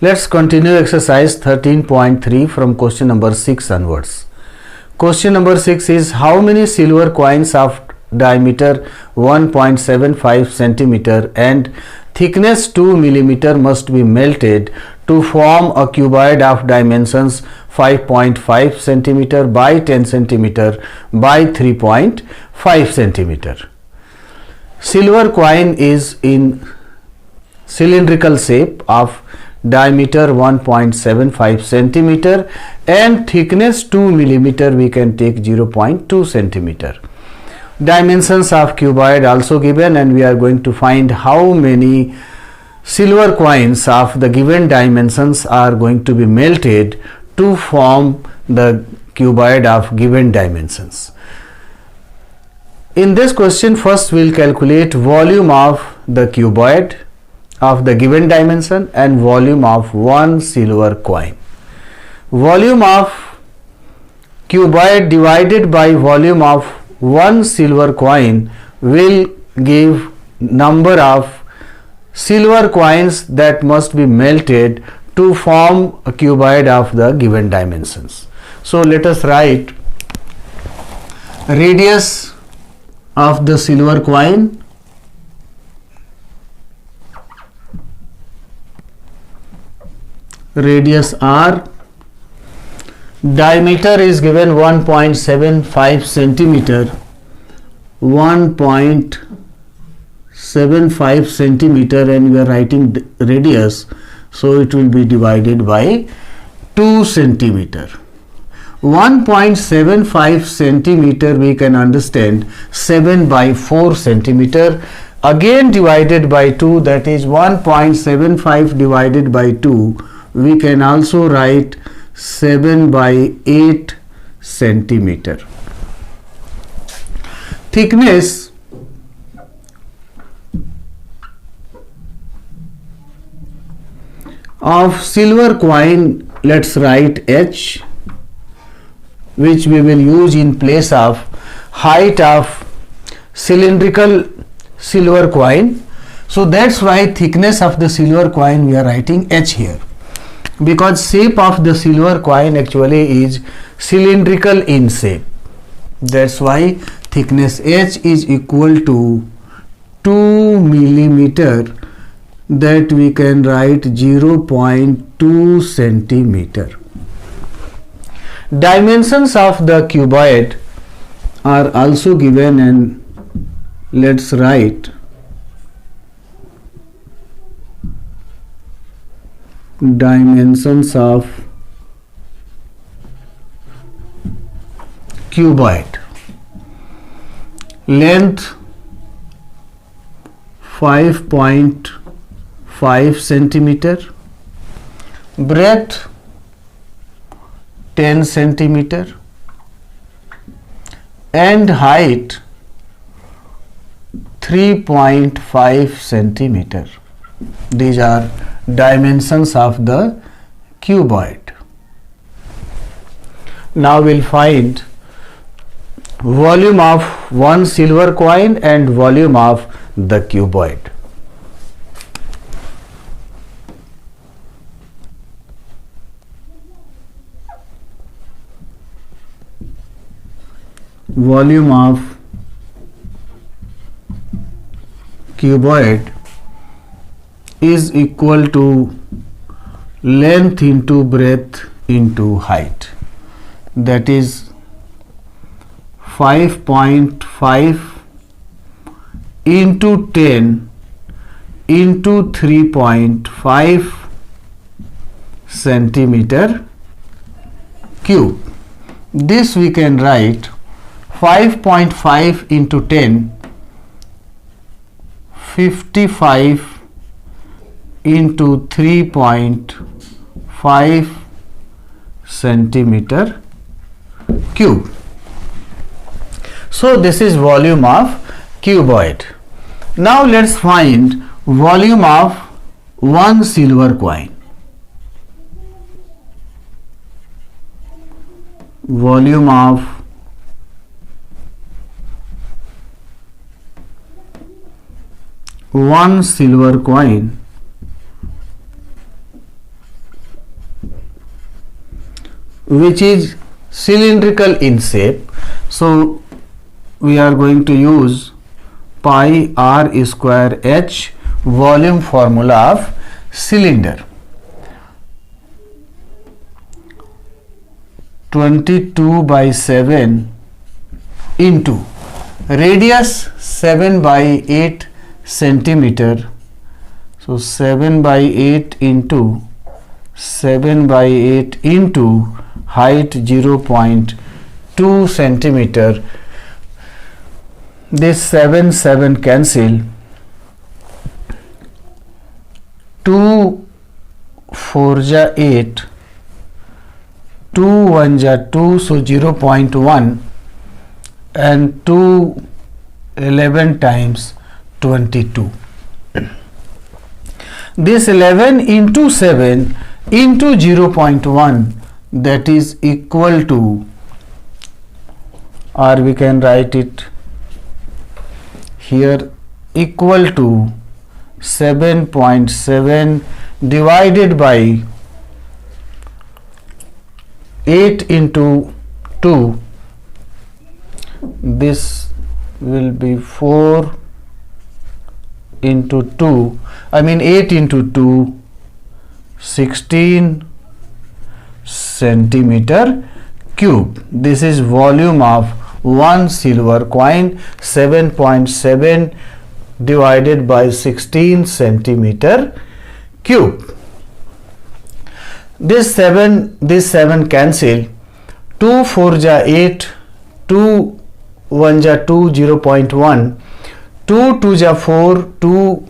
Let's continue exercise 13.3 from question number 6 onwards. Question number 6 is how many silver coins of diameter 1.75 centimeter and thickness 2 millimeter must be melted to form a cuboid of dimensions 5.5 centimeter by 10 centimeter by 3.5 centimeter. Silver coin is in cylindrical shape of diameter 1.75 centimeter and thickness 2 millimeter. We can take 0.2 centimeter. Dimensions of cuboid also given, and we are going to find how many silver coins of the given dimensions are going to be melted to form the cuboid of given dimensions. In this question, first we will calculate volume of the cuboid of the given dimension and volume of one silver coin. Volume of cuboid divided by volume of one silver coin will give number of silver coins that must be melted to form a cuboid of the given dimensions. So let us write radius of the silver coin, radius r, diameter is given 1.75 centimeter, 1.75 centimeter, and we are writing radius, so it will be divided by 2 centimeter. 1.75 centimeter we can understand 7 by 4 centimeter, again divided by 2, that is 1.75 divided by 2, we can also write 7 by 8 centimeter. Thickness of silver coin, let's write h, which we will use in place of height of cylindrical silver coin. So that's why thickness of the silver coin we are writing h here, because shape of the silver coin actually is cylindrical in shape. That's why thickness h is equal to 2 millimeter, that we can write 0.2 centimeter. Dimensions of the cuboid are also given, and let's write dimensions of cuboid. Length 5.5 centimeter, breadth 10 centimeter, and height 3.5 centimeter. These are dimensions of the cuboid. Now we'll find volume of one silver coin and volume of the cuboid. Volume of cuboid is equal to length into breadth into height, that is 5.5 into 10 into 3.5 centimeter cube. This we can write 5.5 into 10, 55 into 3.5 centimeter cube. So this is volume of cuboid. Now let's find volume of one silver coin. Volume of one silver coin which is cylindrical in shape. So we are going to use pi r square h, volume formula of cylinder. 22 by 7 into radius 7 by 8 centimeter. So 7 by 8 into 7 by 8 into height 0.2 centimeter. This 7 cancel. 2 4 ja 8, 2 1 ja 2, so 0.1, and 2 11 times 22. This 11 into 7 into 0.1, that is equal to, or we can write it here, equal to 7.7 divided by 8 into 2. This will be 4 into 2, 8 into 2, 16 centimeter cube. This is volume of one silver coin. 7.7 divided by 16 centimeter cube. This 7 cancel. 2 4 ja 8, 2 1 ja 2, 0.1, 2 2 ja 4, 2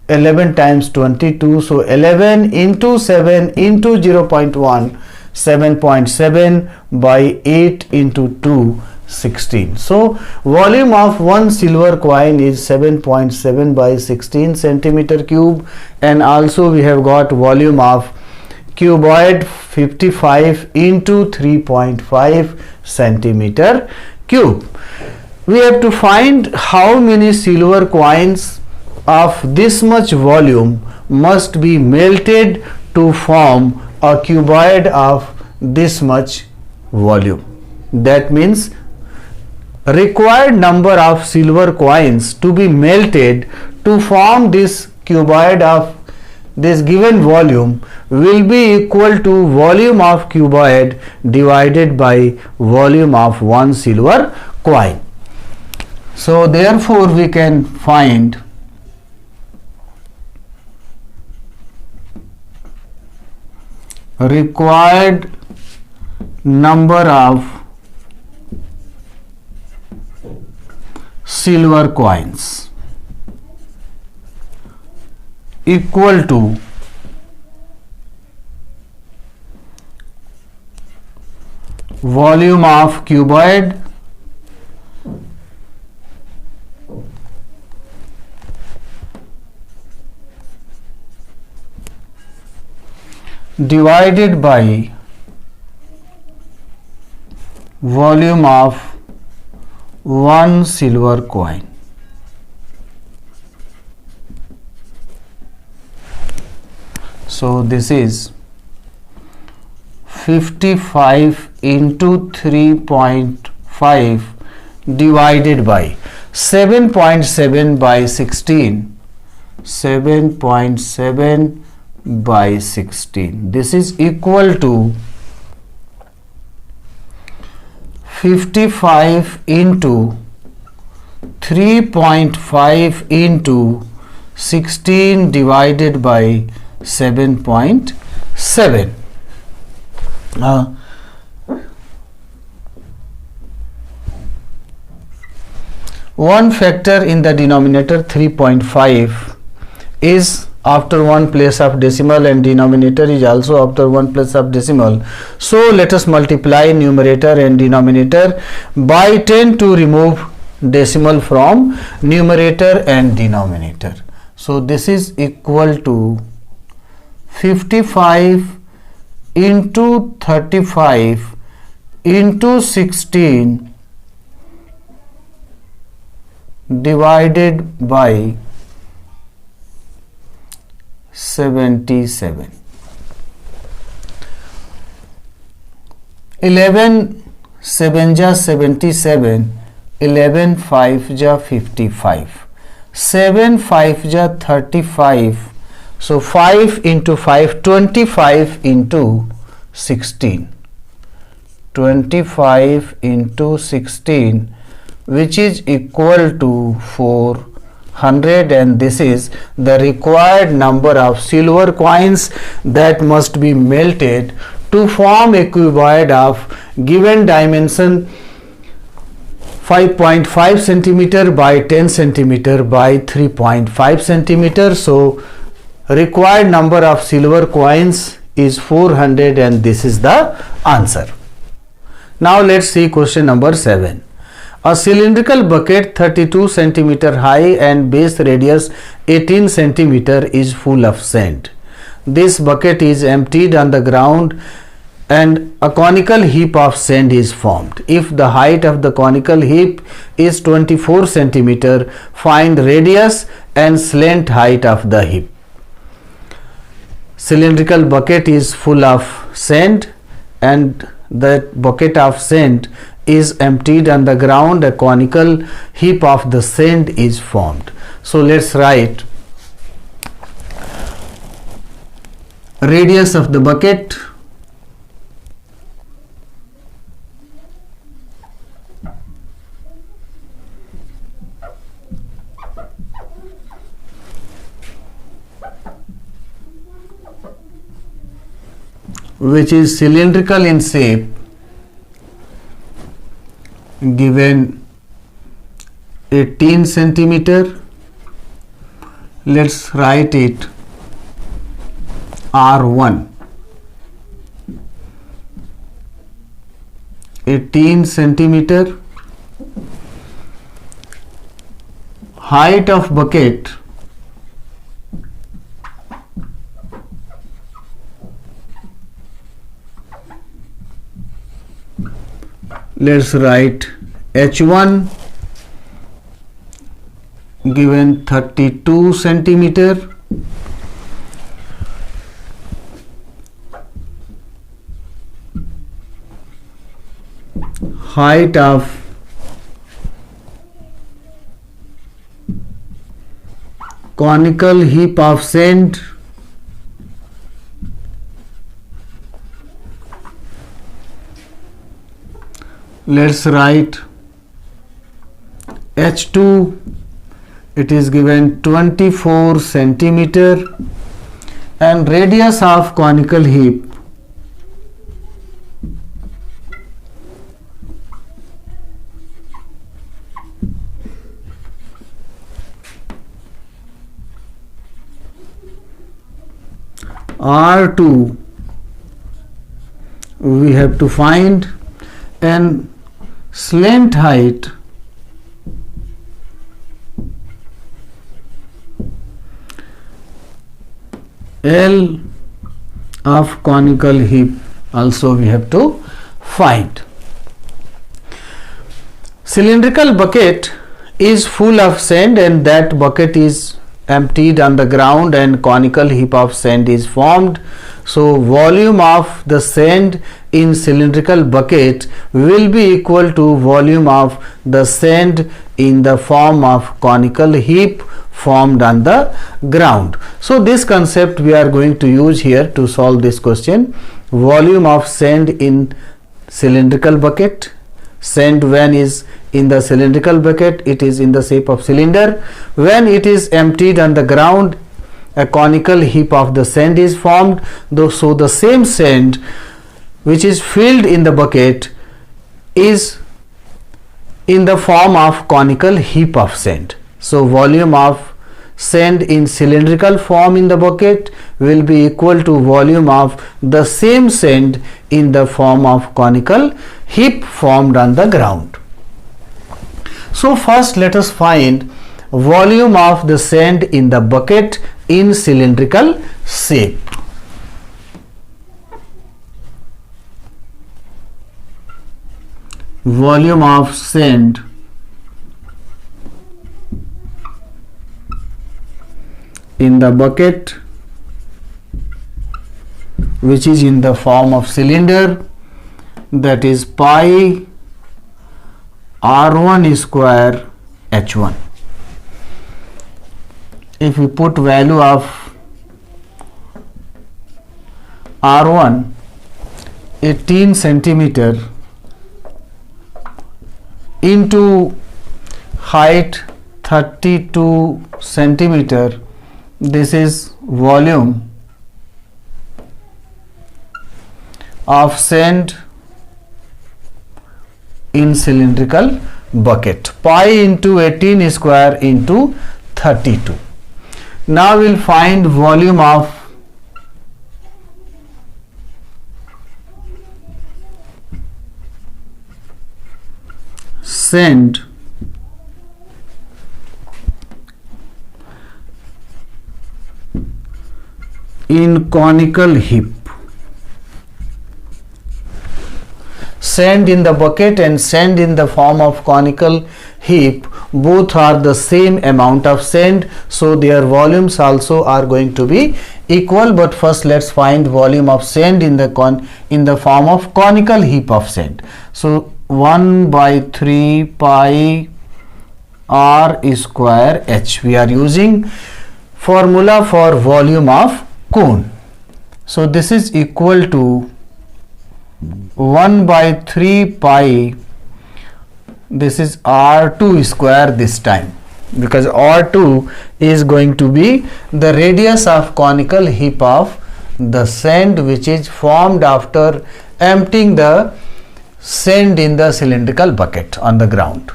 11 times 22, so 11 into 7 into 0.1, 7.7 by 8 into 2, 16. So volume of one silver coin is 7.7 by 16 centimeter cube, and also we have got volume of cuboid 55 into 3.5 centimeter cube. We have to find how many silver coins of this much volume must be melted to form a cuboid of this much volume. That means required number of silver coins to be melted to form this cuboid of this given volume will be equal to volume of cuboid divided by volume of one silver coin. So therefore we can find required number of silver coins equal to volume of cuboid divided by volume of one silver coin. So this is 55 into 3.5 divided by 7.7 by 16, 7.7 by 16. This is equal to 55 into 3.5 into 16 divided by 7.7. One factor in the denominator 3.5 is after one place of decimal, and denominator is also after one place of decimal. So let us multiply numerator and denominator by 10 to remove decimal from numerator and denominator. So this is equal to 55 into 35 into 16 divided by 77. 11 7 जा 77, 11 5 जा 55, 7 5 जा 35, so 5 into 5, 25 into 16, 25 into 16, which is equal to 400, and this is the required number of silver coins that must be melted to form a cuboid of given dimension 5.5 centimeter by 10 centimeter by 3.5 centimeter. So required number of silver coins is 400, and this is the answer. Now let's see question number 7. A cylindrical bucket 32 centimeter high and base radius 18 centimeter is full of sand. This bucket is emptied on the ground and a conical heap of sand is formed. If the height of the conical heap is 24 centimeter, find radius and slant height of the heap. Cylindrical bucket is full of sand and that bucket of sand is emptied on the ground. A conical heap of the sand is formed. So let's write radius of the bucket, which is cylindrical in shape, given 18 centimeter. Let's write it R1, 18 centimeter. Height of bucket let's write H1, given 32 centimeter. Height of conical heap of sand let's write H2, it is given 24 centimeter, and radius of conical heap R2 we have to find, and slant height L of conical heap also we have to find. Cylindrical bucket is full of sand and that bucket is emptied on the ground and conical heap of sand is formed. So volume of the sand in cylindrical bucket will be equal to volume of the sand in the form of conical heap formed on the ground. So this concept we are going to use here to solve this question. Volume of sand in cylindrical bucket. Sand when is in the cylindrical bucket, it is in the shape of cylinder. When it is emptied on the ground, a conical heap of the sand is formed. So the same sand which is filled in the bucket is in the form of conical heap of sand. So volume of sand in cylindrical form in the bucket will be equal to volume of the same sand in the form of conical heap formed on the ground. So first let us find volume of the sand in the bucket in cylindrical shape. Volume of sand in the bucket which is in the form of cylinder that is pi r1 square h1. If we put value of r1 18 centimeter into height 32 centimeter, this is volume of sand in cylindrical bucket. Pi into 18 square into 32. Now we'll find volume of sand in conical heap. Sand in the bucket and sand in the form of conical heap, both are the same amount of sand, so their volumes also are going to be equal. But first let's find volume of sand in the form of conical heap of sand. So 1 by 3 pi r square h, we are using formula for volume of cone. So this is equal to 1 by 3 pi, this is r2 square this time, because r2 is going to be the radius of conical heap of the sand which is formed after emptying the sand in the cylindrical bucket on the ground.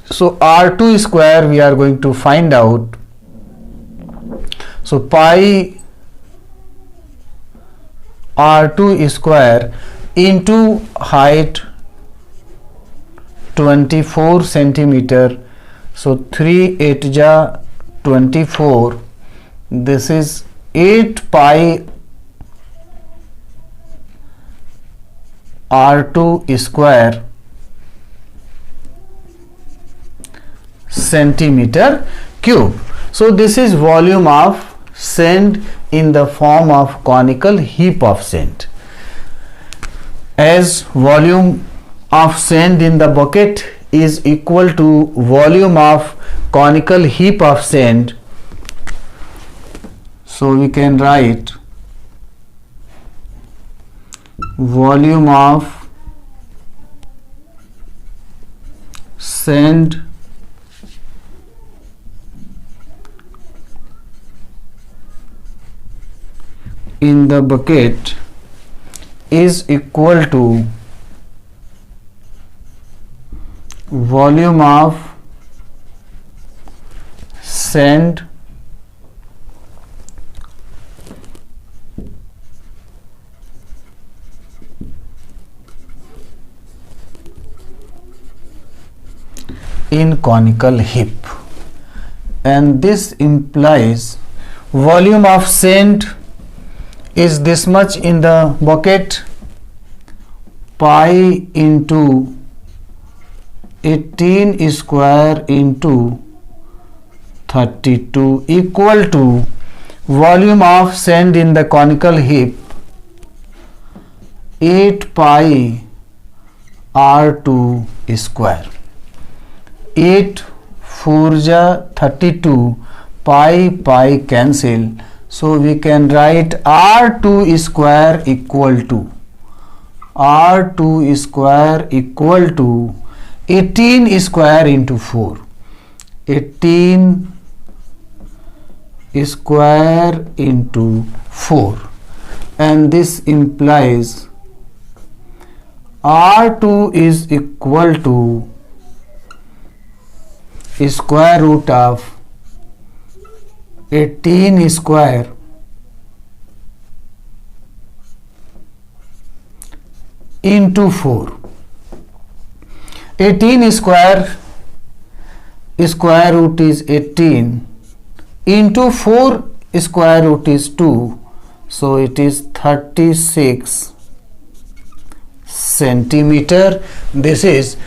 So r2 square we are going to find out. So pi r2 square into height 24 centimeter. So 3 8 ja 24. This is 8 pi r2 square centimeter cube. So this is volume of sand in the form of conical heap of sand. As volume of sand in the bucket is equal to volume of conical heap of sand, so we can write volume of sand in the bucket is equal to volume of sand in conical heap, and this implies volume of sand is this much in the bucket, pi into 18 square into 32 equal to volume of sand in the conical heap 8 pi r2 square. 8 4 ja 32, pi cancel, so we can write r2 square equal to 18 square into 4, 18 square into 4, and this implies r2 is equal to square root of 18 square into 4. 18 square root is 18 into 4 square root is 2, so it is 36 centimeter. This is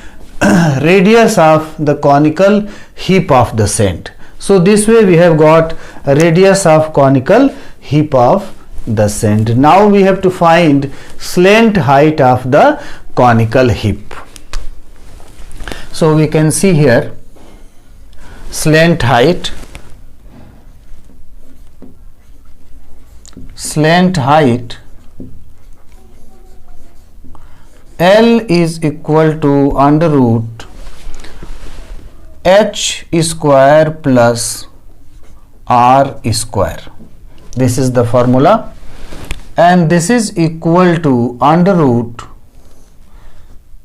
radius of the conical heap of the sand. So this way we have got a radius of conical heap of the sand. Now we have to find slant height of the conical heap. So we can see here slant height. Slant height L is equal to under root H square plus R square. This is the formula, and this is equal to under root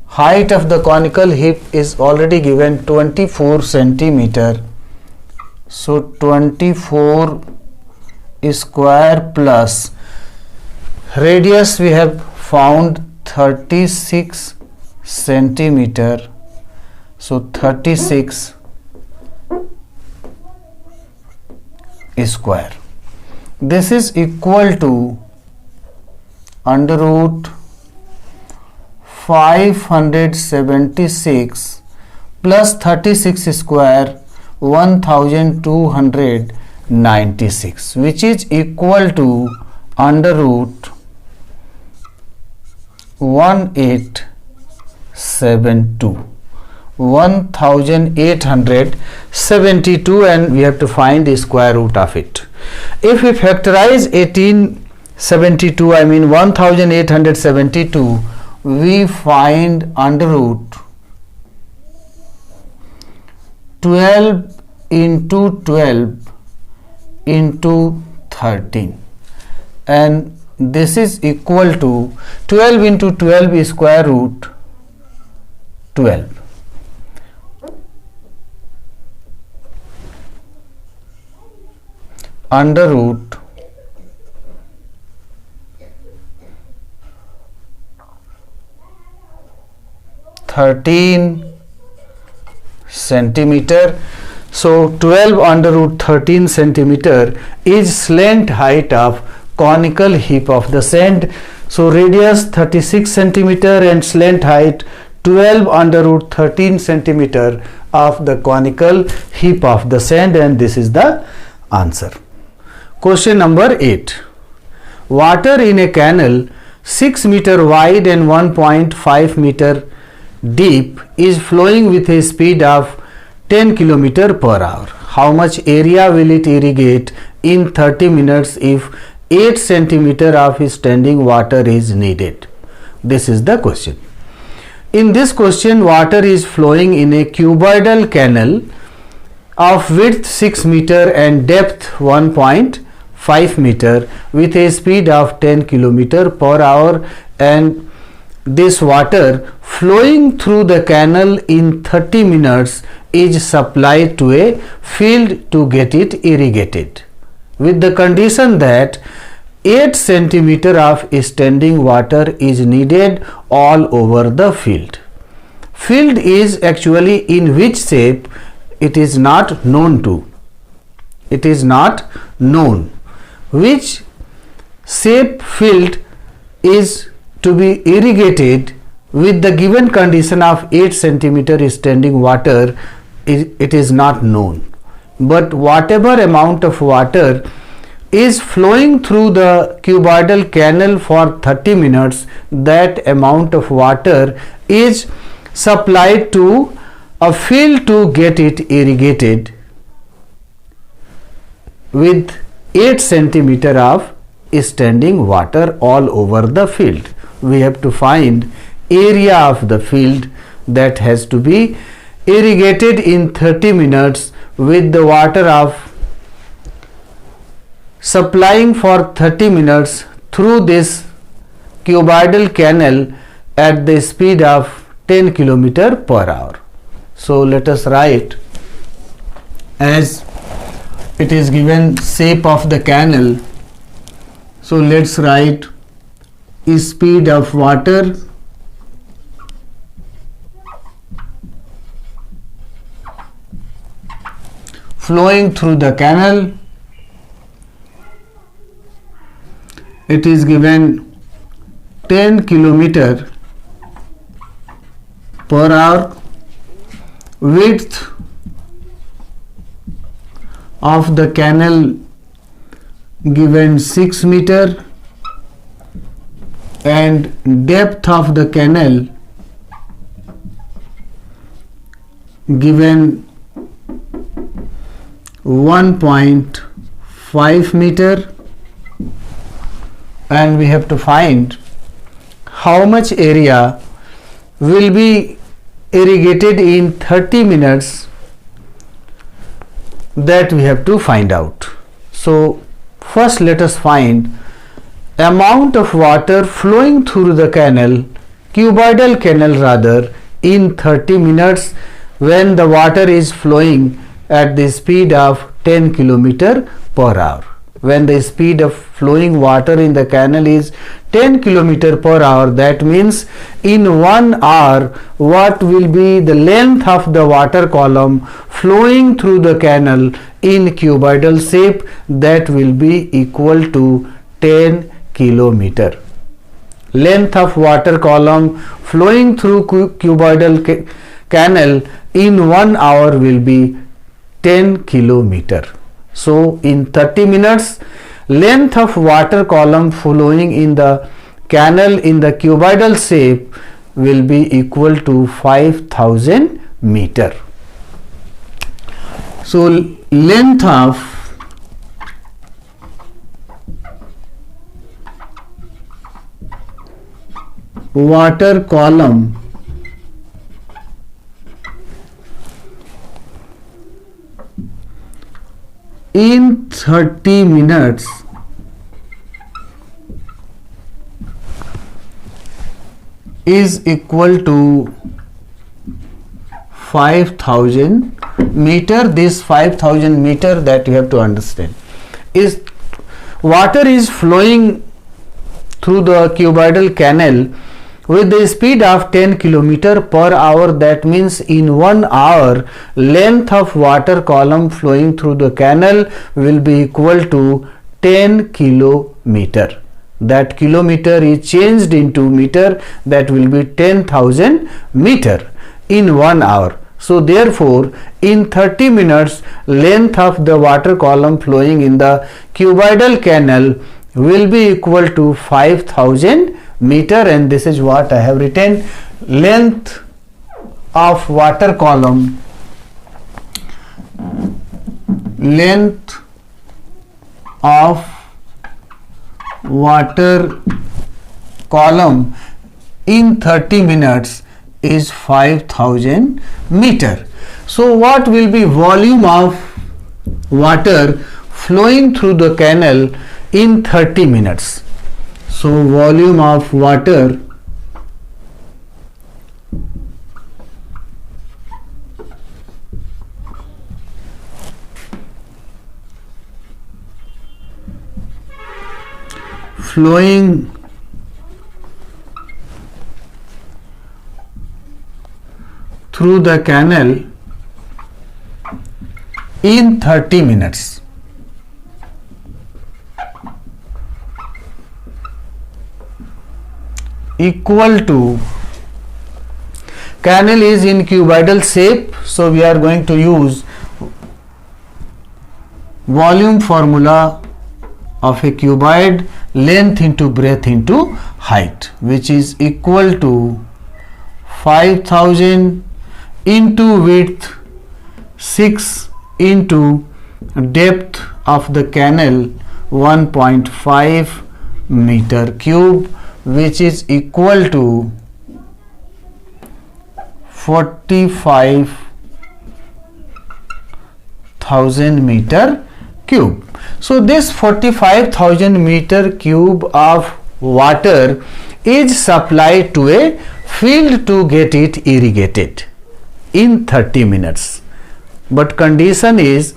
height of the conical heap is already given 24 centimeter. So 24 square plus radius we have found 36 centimeter. So 36 square. This is equal to under root 576 plus 36 square 1296, which is equal to under root 1872, and we have to find the square root of it. If we factorize 1872, we find under root 12 into 12 into 13, and this is equal to 12 into 12 is square root 12. Under root 13 centimeter. So 12 under root 13 centimeter is slant height of conical heap of the sand. So radius 36 centimeter and slant height 12 under root 13 centimeter of the conical heap of the sand, and this is the answer. Question number 8. Water in a canal 6 meter wide and 1.5 meter deep is flowing with a speed of 10 km per hour. How much area will it irrigate in 30 minutes if 8 centimeter of standing water is needed? This is the question. In this question, water is flowing in a cuboidal canal of width 6 meter and depth 1.5 meter with a speed of 10 km per hour, and this water flowing through the canal in 30 minutes is supplied to a field to get it irrigated, with the condition that 8 centimeter of standing water is needed all over the field. Field is actually in which shape it is not known to. It is not known which shape field is to be irrigated with the given condition of 8 centimeter standing water. It is not known, but whatever amount of water is flowing through the cuboidal canal for 30 minutes, that amount of water is supplied to a field to get it irrigated with 8 centimeter of standing water all over the field. We have to find area of the field that has to be irrigated in 30 minutes with the water of supplying for 30 minutes through this cuboidal canal at the speed of 10 km per hour. So let us write, as it is given shape of the canal. So let's write speed of water flowing through the canal. It is given 10 km per hour. Width of the canal given 6 meter and depth of the canal given 1.5 meter, and we have to find how much area will be irrigated in 30 minutes, that we have to find out. So first let us find amount of water flowing through the canal, cuboidal canal rather, in 30 minutes when the water is flowing at the speed of 10 km per hour. When the speed of flowing water in the canal is 10 km per hour, that means in 1 hour what will be the length of the water column flowing through the canal in cuboidal shape, that will be equal to 10 km. Length of water column flowing through cuboidal canal in 1 hour will be 10 km. So in 30 minutes, length of water column flowing in the canal in the cuboidal shape will be equal to 5000 meter. So length of water column in 30 minutes is equal to 5000 meter. This 5000 meter, that you have to understand, is water is flowing through the cuboidal canal with the speed of 10 km per hour. That means in 1 hour length of water column flowing through the canal will be equal to 10 km. That kilometer is changed into meter, that will be 10,000 meter in 1 hour. So therefore in 30 minutes length of the water column flowing in the cuboidal canal will be equal to 5000 meter, and this is what I have written. Length of water column, length of water column in 30 minutes is 5000 meter. So what will be volume of water flowing through the canal in 30 minutes? So volume of water flowing through the canal in 30 minutes equal to, canal is in cuboidal shape, so we are going to use volume formula of a cuboid, length into breadth into height, which is equal to 5000 into width 6 into depth of the canal 1.5 meter cube, which is equal to 45,000 meter cube. So this 45,000 meter cube of water is supplied to a field to get it irrigated in 30 minutes. But condition is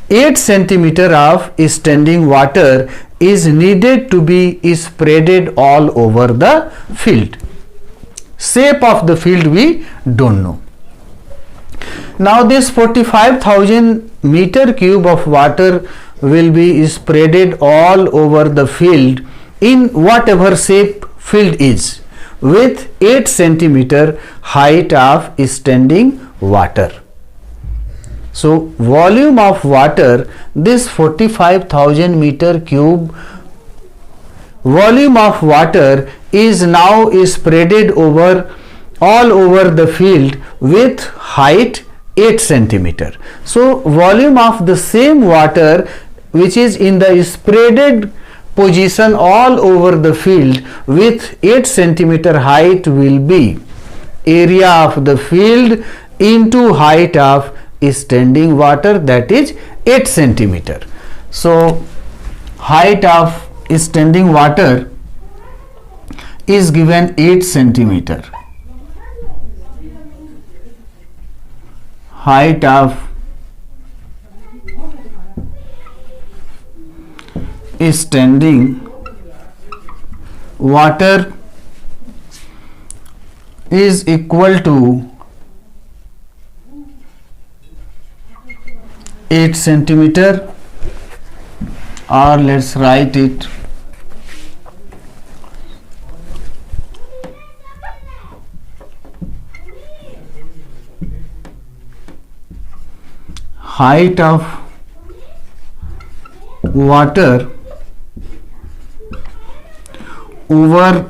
8 centimeter of standing water is needed to be spreaded all over the field. Shape of the field we don't know. Now this 45,000 meter cube of water will be spreaded all over the field in whatever shape field is, with 8 centimeter height of standing water. So volume of water, this 45,000 meter cube volume of water is now spreaded over all over the field with height 8 centimeter. So volume of the same water which is in the spreaded position all over the field with 8 centimeter height will be area of the field into height of standing water, that is 8 centimeter. So height of standing water is given 8 centimeter. Height of standing water is equal to 8 centimeter, or let's write it height of water over,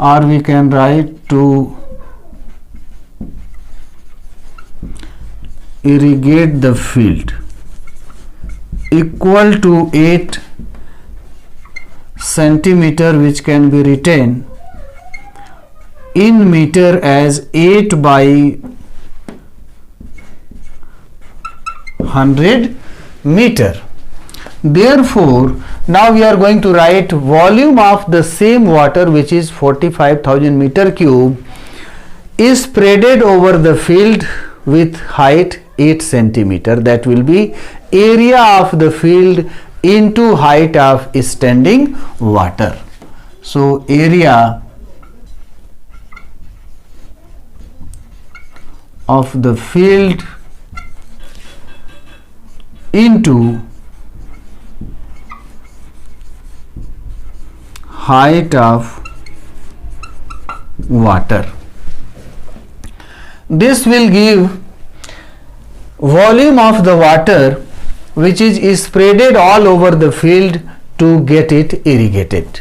or we can write to irrigate the field, equal to 8 centimeter, which can be written in meter as 8 by 100 meter. Therefore, now we are going to write volume of the same water, which is 45,000 meter cube, is spreaded over the field with height 8 centimeter. That will be area of the field into height of standing water. So area of the field into height of water. This will give volume of the water which is spreaded all over the field to get it irrigated.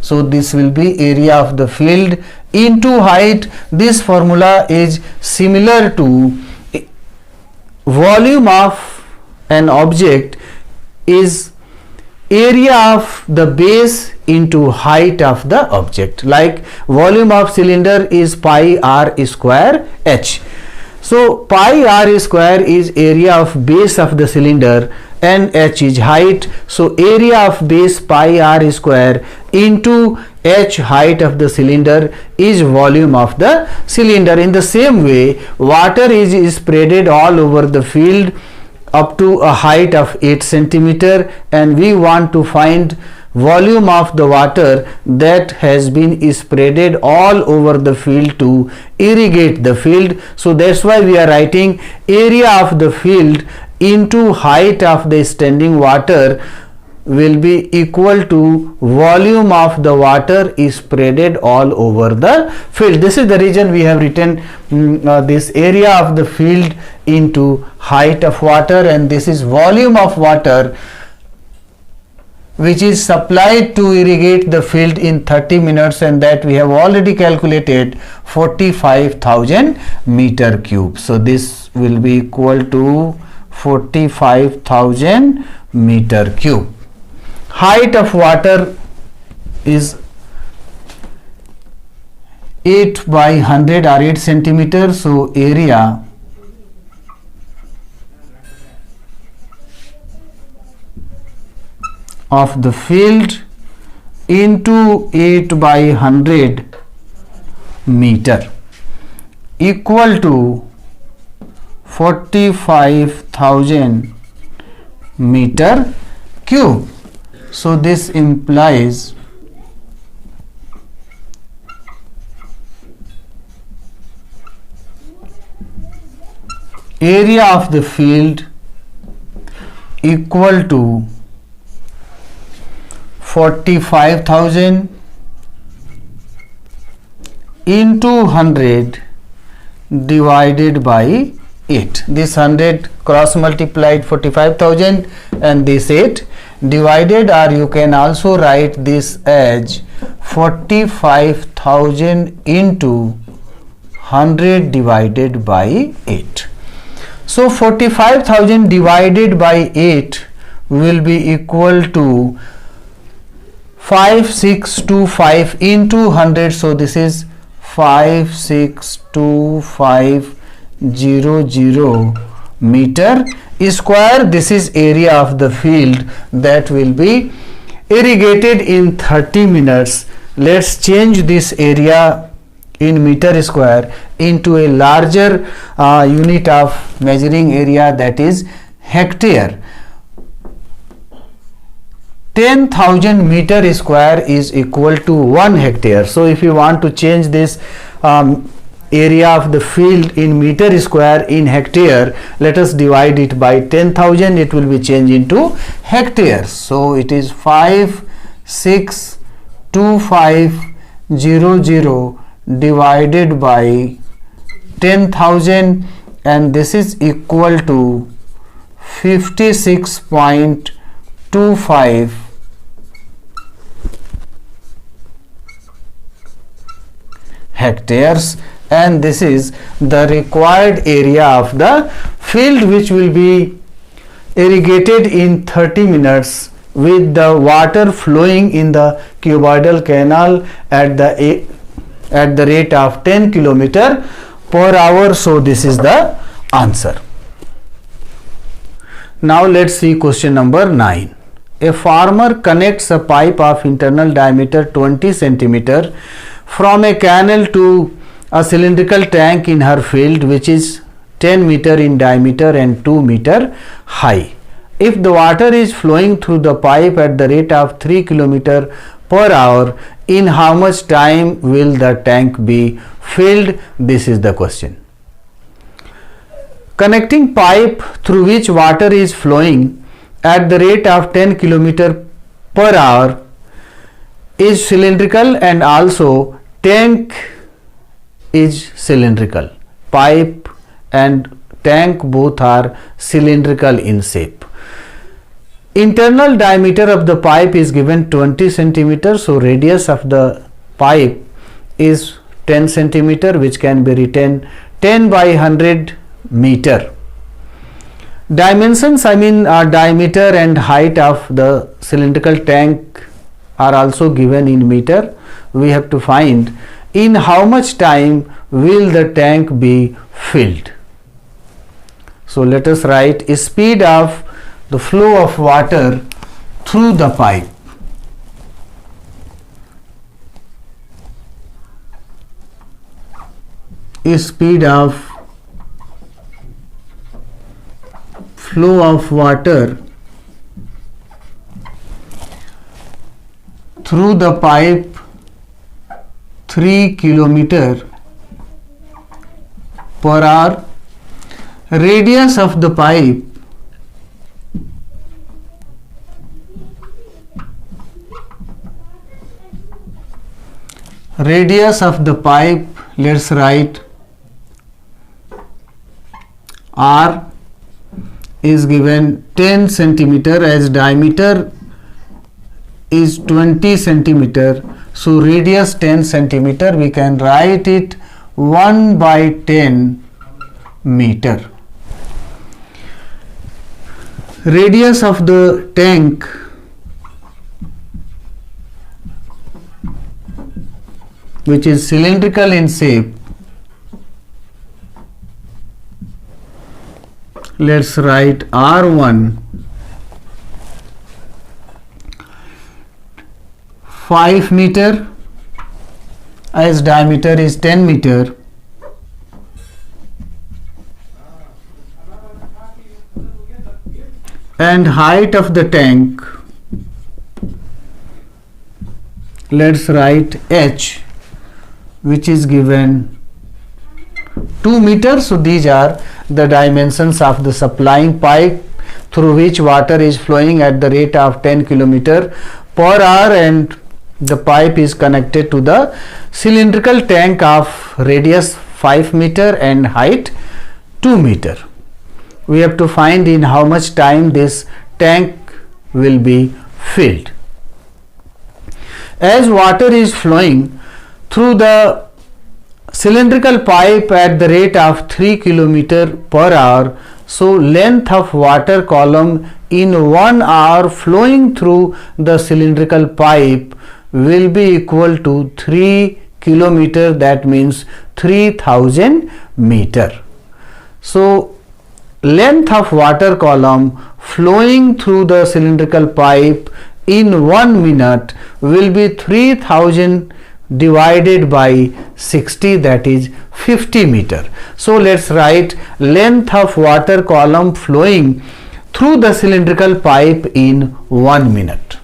So this will be area of the field into height. This formula is similar to volume of an object is area of the base into height of the object. Like volume of cylinder is pi r square h. So pi r square is area of base of the cylinder and h is height. So area of base pi r square into h, height of the cylinder, is volume of the cylinder. In the same way, water is spreaded all over the field up to a height of 8 centimeter, and we want to find volume of the water that has been spreaded all over the field to irrigate the field. So that's why we are writing area of the field into height of the standing water will be equal to volume of the water is spreaded all over the field. This is the reason we have written this area of the field into height of water, and this is volume of water which is supplied to irrigate the field in 30 minutes, and that we have already calculated 45,000 meter cube. So this will be equal to 45,000 meter cube. Height of water is 8 by 100 or 8 centimeter. So area of the field into 8 by 100 meter equal to 45,000 meter cube. So this implies area of the field equal to 45,000 into 100 divided by 8. This 100 cross multiplied 45,000 and this 8 divided, or you can also write this as 45,000 into 100 divided by 8. So 45,000 divided by 8 will be equal to 5625 into 100. So this is 562,500 meter square. This is area of the field that will be irrigated in 30 minutes. Let's change this area in meter square into a larger unit of measuring area, that is hectare. 10,000 meter square is equal to 1 hectare. So if you want to change this area of the field in meter square in hectare, let us divide it by 10,000. It will be changed into hectares. So it is 562,500 divided by 10,000, and this is equal to 56.25 hectares, and this is the required area of the field which will be irrigated in 30 minutes with the water flowing in the cuboidal canal at the rate of 10 km per hour. So this is the answer. Now let's see question number 9. A farmer connects a pipe of internal diameter 20 cm from a canal to a cylindrical tank in her field which is 10 meter in diameter and 2 meter high. If the water is flowing through the pipe at the rate of 3 km per hour, in how much time will the tank be filled? This is the question. Connecting pipe through which water is flowing at the rate of 10 km per hour is cylindrical, and also tank is cylindrical. Pipe and tank both are cylindrical in shape. Internal diameter of the pipe is given 20 centimeter, so radius of the pipe is 10 centimeter, which can be written 10 by 100 meter. Dimensions, diameter and height of the cylindrical tank are also given in meter. We have to find in how much time will the tank be filled. So let us write a speed of the flow of water through the pipe. Speed of flow of water through the pipe 3 km per hour. Radius of the pipe let's write R is given 10 centimeter, as diameter is 20 centimeter, so radius 10 centimeter, we can write it 1 by 10 meter. Radius of the tank which is cylindrical in shape, let's write R1 5 meter, as diameter is 10 meter, and height of the tank, let's write H, which is given 2 meters. So these are the dimensions of the supplying pipe through which water is flowing at the rate of 10 km per hour, and the pipe is connected to the cylindrical tank of radius 5 meter and height 2 meter. We have to find in how much time this tank will be filled. As water is flowing through the cylindrical pipe at the rate of 3 km per hour, so length of water column in 1 hour flowing through the cylindrical pipe will be equal to 3 km, that means 3000 meter. So length of water column flowing through the cylindrical pipe in 1 minute will be 3000 divided by 60, that is 50 meter. So let's write length of water column flowing through the cylindrical pipe in 1 minute.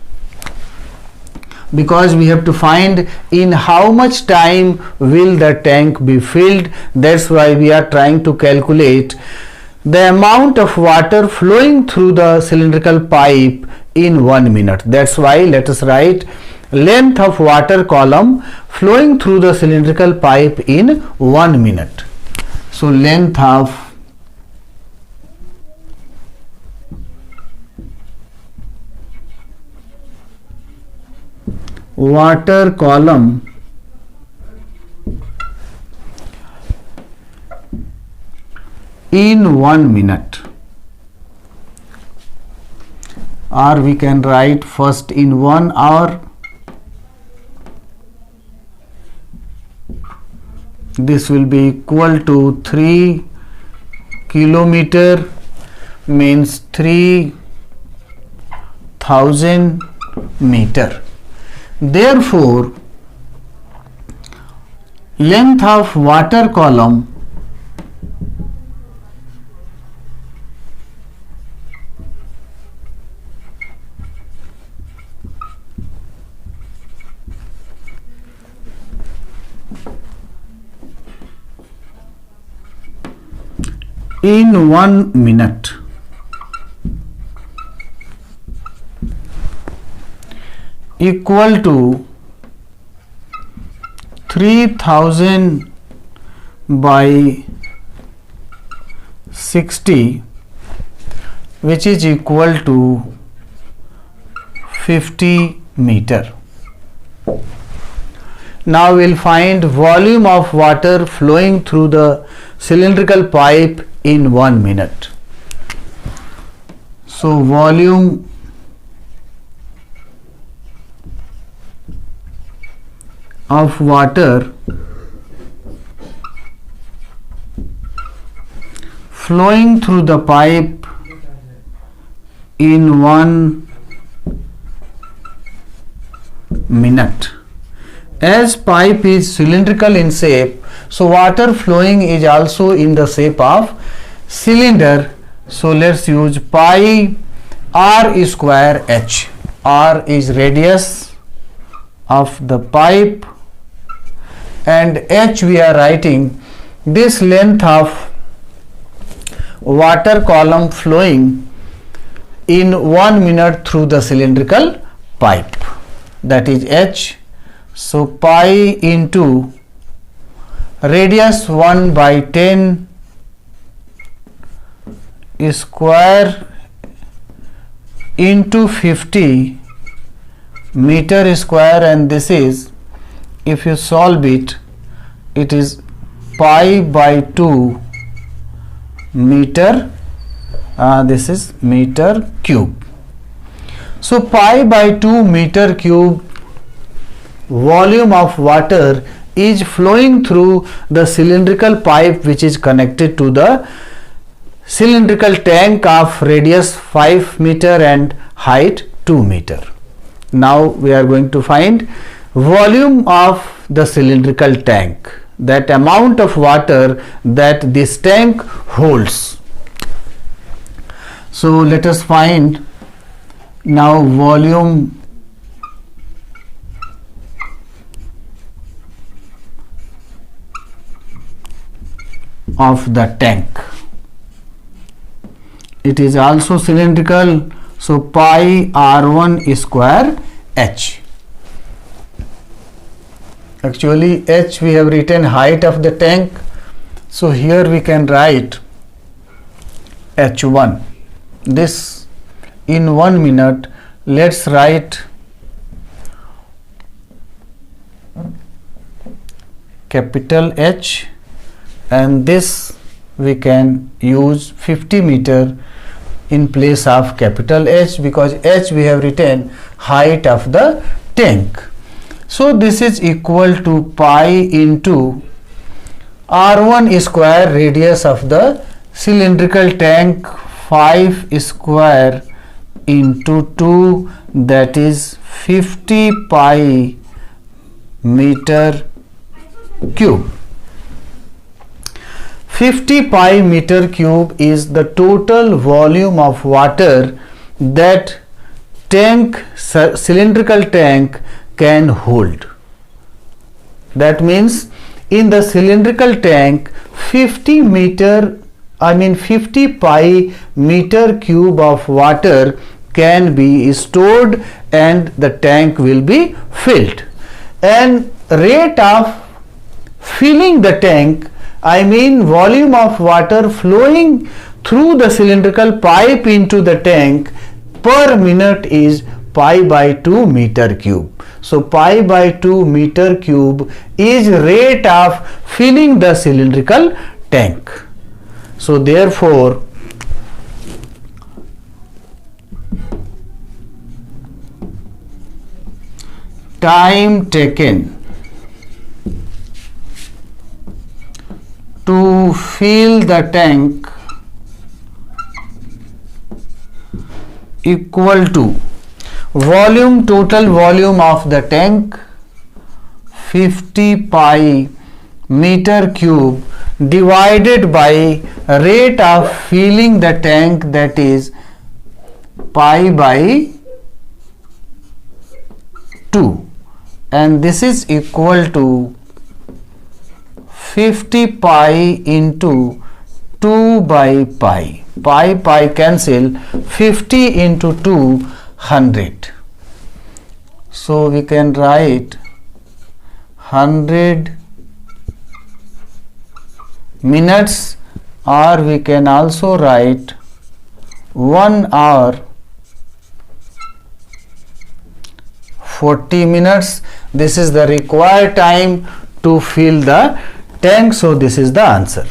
Because we have to find in how much time will the tank be filled, that's why we are trying to calculate the amount of water flowing through the cylindrical pipe in 1 minute. That's why let us write length of water column flowing through the cylindrical pipe in 1 minute. So length of water column in 1 minute, or we can write first in 1 hour. This will be equal to 3 kilometer, means 3000 meter. Therefore, length of water column in 1 minute equal to 3000 by 60, which is equal to 50 meter. Now we'll find volume of water flowing through the cylindrical pipe in 1 minute. So volume of water flowing through the pipe in 1 minute. As pipe is cylindrical in shape, so water flowing is also in the shape of cylinder. So let's use pi r square h. R is radius of the pipe and h we are writing this length of water column flowing in 1 minute through the cylindrical pipe, that is h. So pi into radius 1 by 10 square into 50 meter square, and this is, if you solve it, it is pi by 2 meter, this is meter cube. So pi by 2 meter cube volume of water is flowing through the cylindrical pipe which is connected to the cylindrical tank of radius 5 meter and height 2 meter. Now we are going to find volume of the cylindrical tank, that amount of water that this tank holds. So let us find now volume of the tank. It is also cylindrical, so pi r1 square h. Actually h we have written height of the tank, so here we can write h1. This in 1 minute let's write capital H, and this we can use 50 meter in place of capital H, because H we have written height of the tank. So this is equal to pi into R1 square, radius of the cylindrical tank, 5 square into 2, that is 50 pi meter cube. 50 pi meter cube is the total volume of water that cylindrical tank can hold. That means in the cylindrical tank 50 pi meter cube of water can be stored and the tank will be filled, and rate of filling the tank, volume of water flowing through the cylindrical pipe into the tank per minute is pi by 2 meter cube. So pi by 2 meter cube is rate of filling the cylindrical tank. So therefore time taken to fill the tank equal to volume, total volume of the tank 50 pi meter cube divided by rate of filling the tank, that is pi by 2, and this is equal to 50 pi into 2 by pi. Pi cancel, 50 into 2, 100. So we can write 100 minutes, or we can also write 1 hour 40 minutes. This is the required time to fill the tank. So this is the answer.